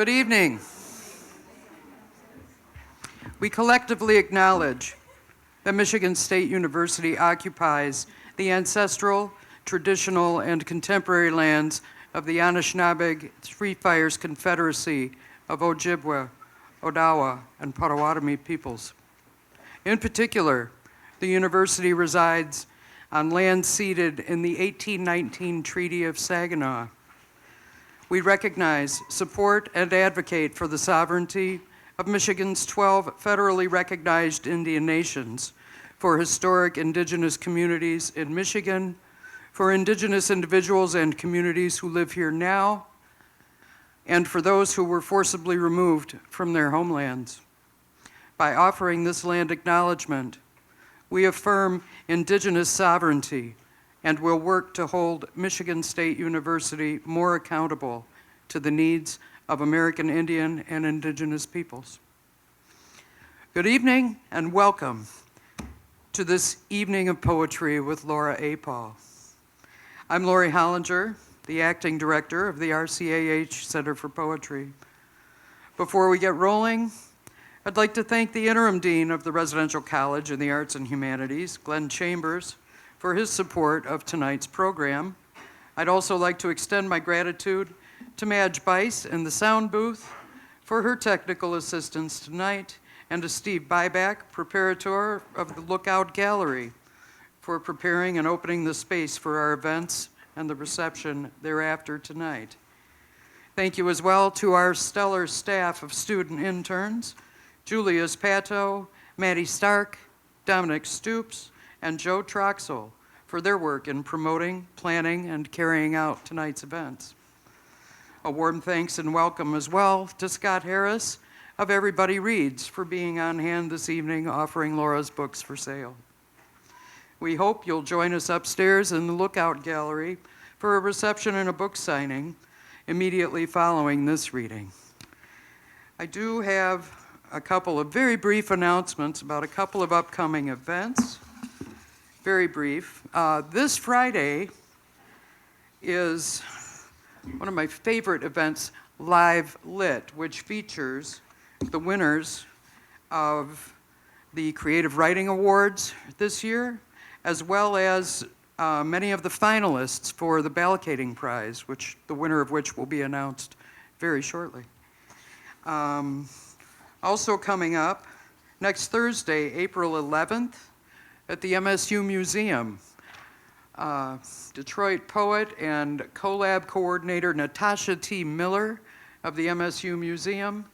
Good evening. We collectively acknowledge that Michigan State University occupies the ancestral, traditional, and contemporary lands of the Anishinaabe Three Fires Confederacy of Ojibwe, Odawa, and Potawatomi peoples. In particular, the university resides on land ceded in the 1819 Treaty of Saginaw. We recognize, support, and advocate for the sovereignty of Michigan's 12 federally recognized Indian nations, for historic indigenous communities in Michigan, for indigenous individuals and communities who live here now, and for those who were forcibly removed from their homelands. By offering this land acknowledgement, we affirm indigenous sovereignty and will work to hold Michigan State University more accountable to the needs of American Indian and indigenous peoples. Good evening and welcome to this evening of poetry with Laura A. Paul. I'm Lori Hollinger, the acting director of the RCAH Center for Poetry. Before we get rolling, I'd like to thank the interim dean of the Residential College in the Arts and Humanities, Glenn Chambers, for his support of tonight's program. I'd also like to extend my gratitude to Madge Bice in the sound booth for her technical assistance tonight, and to Steve Byback, preparator of the Lookout Gallery, for preparing and opening the space for our events and the reception thereafter tonight. Thank you as well to our stellar staff of student interns, Julius Pato, Maddie Stark, Dominic Stoops, and Joe Troxel for their work in promoting, planning, and carrying out tonight's events. A warm thanks and welcome as well to Scott Harris of Everybody Reads for being on hand this evening offering Laura's books for sale. We hope you'll join us upstairs in the Lookout Gallery for a reception and a book signing immediately following this reading. I do have a couple of very brief announcements about a couple of upcoming events. Very brief. This Friday is one of my favorite events, Live Lit, which features the winners of the Creative Writing Awards this year, as well as many of the finalists for the Balocating Prize, which the winner of which will be announced very shortly. Also coming up, next Thursday, April 11th, at the MSU Museum, Detroit poet and collab coordinator Natasha T. Miller of the MSU Museum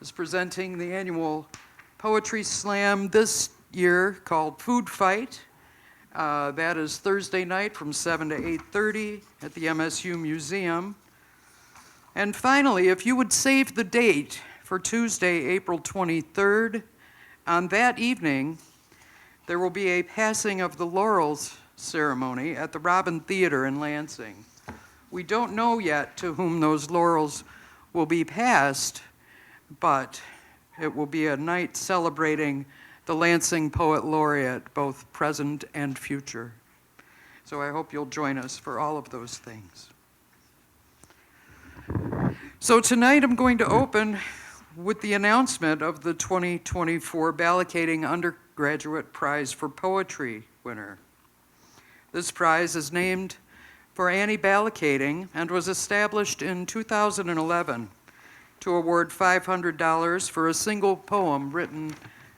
is presenting the annual poetry slam this year called Food Fight. That is Thursday night from 7 to 8:30 at the MSU Museum. And finally, if you would save the date for Tuesday, April 23rd, on that evening, there will be a passing of the laurels ceremony at the Robin Theater in Lansing. We don't know yet to whom those laurels will be passed, but it will be a night celebrating the Lansing Poet Laureate, both present and future. So I hope you'll join us for all of those things. So tonight I'm going to open with the announcement of the 2024 Balocating Undergraduate Prize for Poetry winner. This prize is named for Annie Balocating and was established in 2011 to award $500 for a single poem written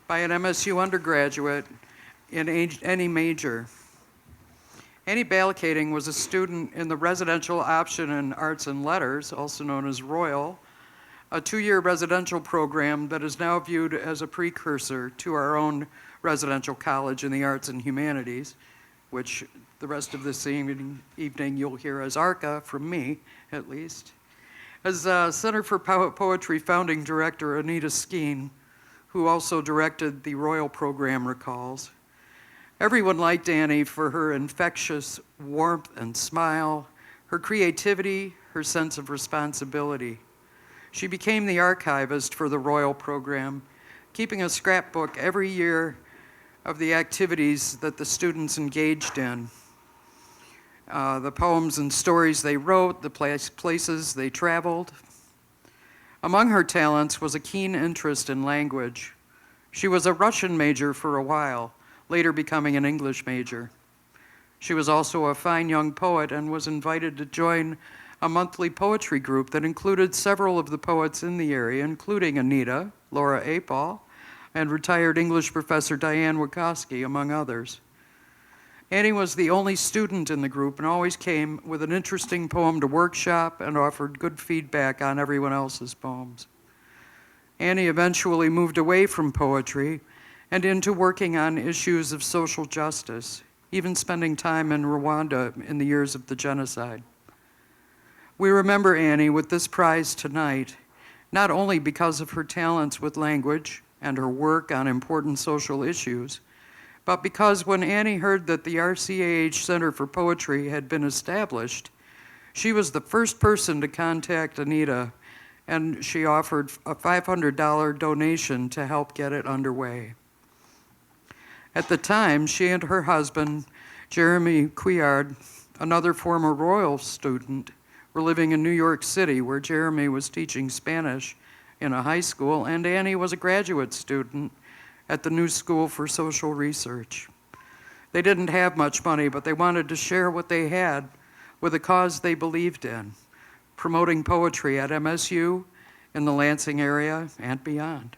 by an MSU undergraduate in any major. Annie Balocating was a student in the residential option in Arts and Letters, also known as Royal, a 2-year residential program that is now viewed as a precursor to our own residential college in the Arts and Humanities, which the rest of this evening you'll hear as ARCA from me, at least. As Center for Poetry founding director Anita Skeen, who also directed the Royal program, recalls, everyone liked Annie for her infectious warmth and smile, her creativity, her sense of responsibility. She became the archivist for the Royal program, keeping a scrapbook every year of the activities that the students engaged in. The poems and stories they wrote, the places they traveled. Among her talents was a keen interest in language. She was a Russian major for a while, later becoming an English major. She was also a fine young poet and was invited to join a monthly poetry group that included several of the poets in the area, including Anita, Laura Apal, and retired English professor Diane Wachowski, among others. Annie was the only student in the group and always came with an interesting poem to workshop and offered good feedback on everyone else's poems. Annie eventually moved away from poetry and into working on issues of social justice, even spending time in Rwanda in the years of the genocide. We remember Annie with this prize tonight, not only because of her talents with language and her work on important social issues, but because when Annie heard that the RCAH Center for Poetry had been established, she was the first person to contact Anita, and she offered a $500 donation to help get it underway. At the time, she and her husband, Jeremy Couillard, another former Royal student, were living in New York City, where Jeremy was teaching Spanish in a high school, and Annie was a graduate student at the New School for Social Research. They didn't have much money, but they wanted to share what they had with a cause they believed in, promoting poetry at MSU, in the Lansing area, and beyond.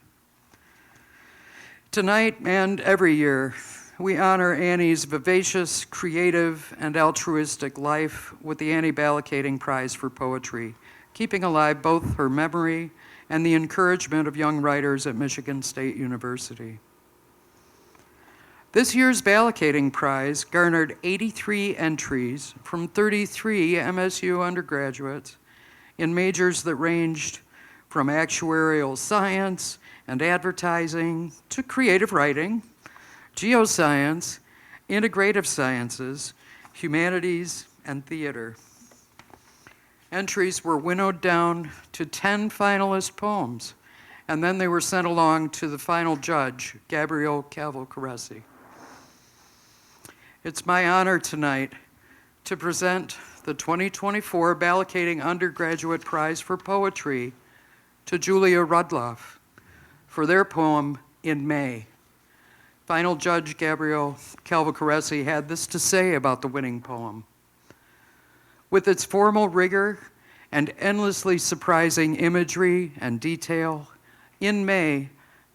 Tonight and every year, we honor Annie's vivacious, creative, and altruistic life with the Annie Balocating Prize for Poetry, keeping alive both her memory and the encouragement of young writers at Michigan State University. This year's Balocating Prize garnered 83 entries from 33 MSU undergraduates in majors that ranged from actuarial science and advertising to creative writing, geoscience, integrative sciences, humanities, and theater. Entries were winnowed down to 10 finalist poems, and then they were sent along to the final judge, Gabrielle Calvo-Caresi. It's my honor tonight to present the 2024 Balocating Undergraduate Prize for Poetry to Julia Rudloff for their poem, In May. Final judge Gabrielle Calvo-Caresi had this to say about the winning poem. With its formal rigor and endlessly surprising imagery and detail, In May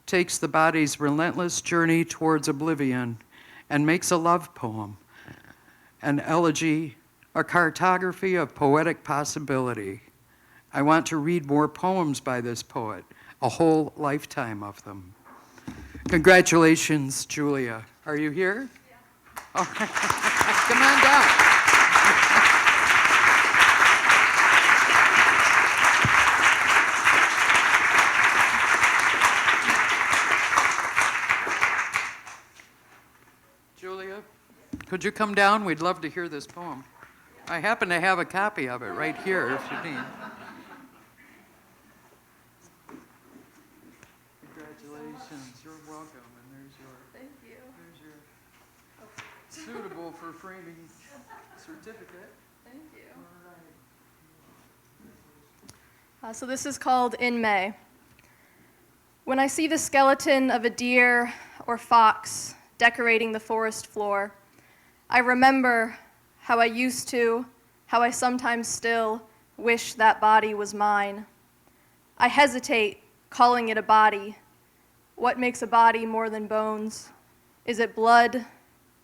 takes the body's relentless journey towards oblivion and makes a love poem, an elegy, a cartography of poetic possibility. I want to read more poems by this poet, a whole lifetime of them. Congratulations, Julia. Are you here? Yeah. All right. Come on down. Julia, could you come down? We'd love to hear this poem. I happen to have a copy of it right here if you need. Congratulations, you're welcome, and there's your, Thank you. There's your suitable for framing certificate. Thank you. All right. So this is called In May. When I see the skeleton of a deer or fox decorating the forest floor, I remember how I used to, how I sometimes still wish that body was mine. I hesitate calling it a body. What makes a body more than bones? Is it blood,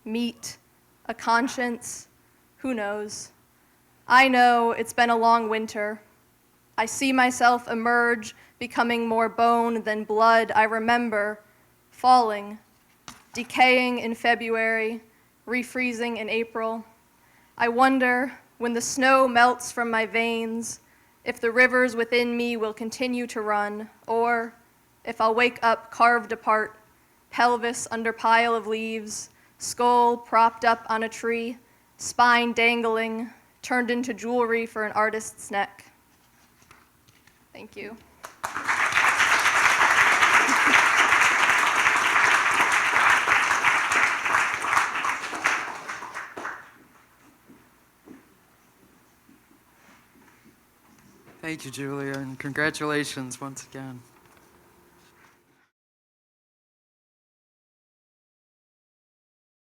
meat, a conscience? Who knows? I know it's been a long winter. I see myself emerge, becoming more bone than blood. I remember falling, decaying in February, refreezing in April. I wonder, when the snow melts from my veins, if the rivers within me will continue to run, or if I'll wake up carved apart, pelvis under pile of leaves, skull propped up on a tree, spine dangling, turned into jewelry for an artist's neck. Thank you. Thank you, Julia, and congratulations once again.